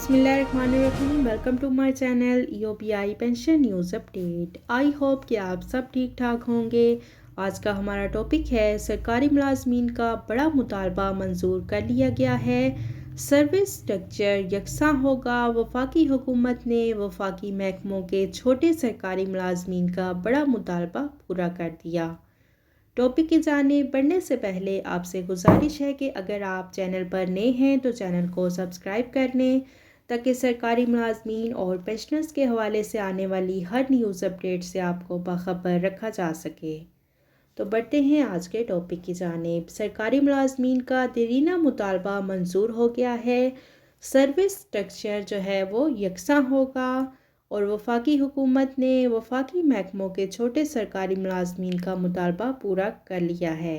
बिस्मिल्लाहिर्रहमानिर्रहीम। Welcome to my channel EOPI pension news update. I hope कि आप सब ठीक ठाक होंगे। आज का हमारा टॉपिक है सरकारी मुलाजमीन का बड़ा मुतालबा मंजूर कर लिया गया है। सर्विस स्ट्रक्चर यकसा होगा। वफाकी हुकूमत ने वफाकी महकमों के छोटे सरकारी मुलाजमीन का बड़ा मुतालबा पूरा कर दिया। टॉपिक की जानिब बढ़ने से पहले आपसे गुजारिश है कि अगर आप चैनल पर नए हैं तो चैनल को सब्सक्राइब कर लें ताकि सरकारी मुलाजमीन और पेंशनर्स के हवाले से आने वाली हर न्यूज़ अपडेट से आपको बाखबर रखा जा सके। तो बढ़ते हैं आज के टॉपिक की जानिब। सरकारी मुलाजमीन का देरीना मुतालबा मंजूर हो गया है। सर्विस स्ट्रक्चर जो है वो यकसा होगा और वफाकी हुकूमत ने वफाकी महकमों के छोटे सरकारी मुलाजमीन का मुतालबा पूरा कर लिया है।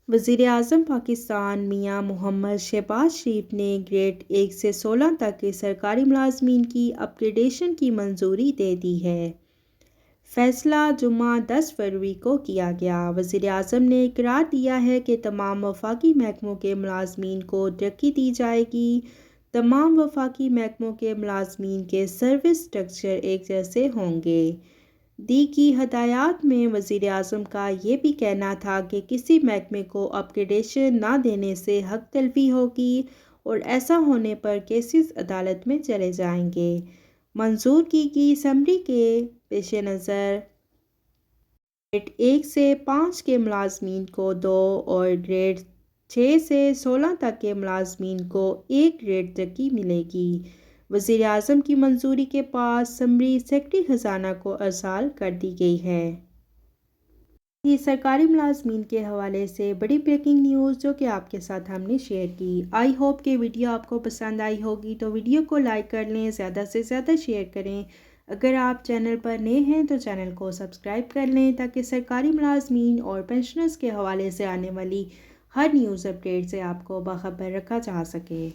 वज़ीर आज़म पाकिस्तान मियां मोहम्मद शहबाज शरीफ ने ग्रेड 1 से 16 तक के सरकारी मुलाजमीन की अपग्रेडेशन की मंजूरी दे दी है। फैसला जुम्मा 10 फरवरी को किया गया। वज़ीर आज़म ने इकरार दिया है कि तमाम वफाकी महकमों के मुलाजमीन को तरक्की दी जाएगी। तमाम वफाकी महकमों के मुलाजमीन के सर्विस स्ट्रक्चर एक जैसे होंगे। दी की हदायत में वज़ीर आज़म का ये भी कहना था कि किसी महकमे को अपग्रेडेशन ना देने से हक तलफी होगी और ऐसा होने पर केसेस अदालत में चले जाएंगे। मंजूर की गई समरी के पेश नज़र ग्रेड 1 से 5 के मुलाजमीन को 2 और ग्रेड 6 से 16 तक के मुलाजमीन को 1 ग्रेड तरक्की मिलेगी। वज़ीर आज़म की मंजूरी के पास समरी सेक्रेटरी ख़जाना को अर्साल कर दी गई है। ये सरकारी मुलाजमीन के हवाले से बड़ी ब्रेकिंग न्यूज़ जो कि आपके साथ हमने शेयर की। आई होप कि वीडियो आपको पसंद आई होगी, तो वीडियो को लाइक कर लें, ज़्यादा से ज़्यादा शेयर करें। अगर आप चैनल पर नए हैं तो चैनल को सब्सक्राइब कर लें ताकि सरकारी मुलाजमीन और पेंशनर्स के हवाले से आने वाली हर न्यूज़ अपडेट से आपको बाखबर रखा जा सके।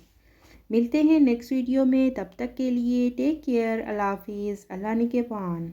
मिलते हैं नेक्स्ट वीडियो में, तब तक के लिए टेक केयर। अल्लाह हाफिज़। अल्लाह निगहबान।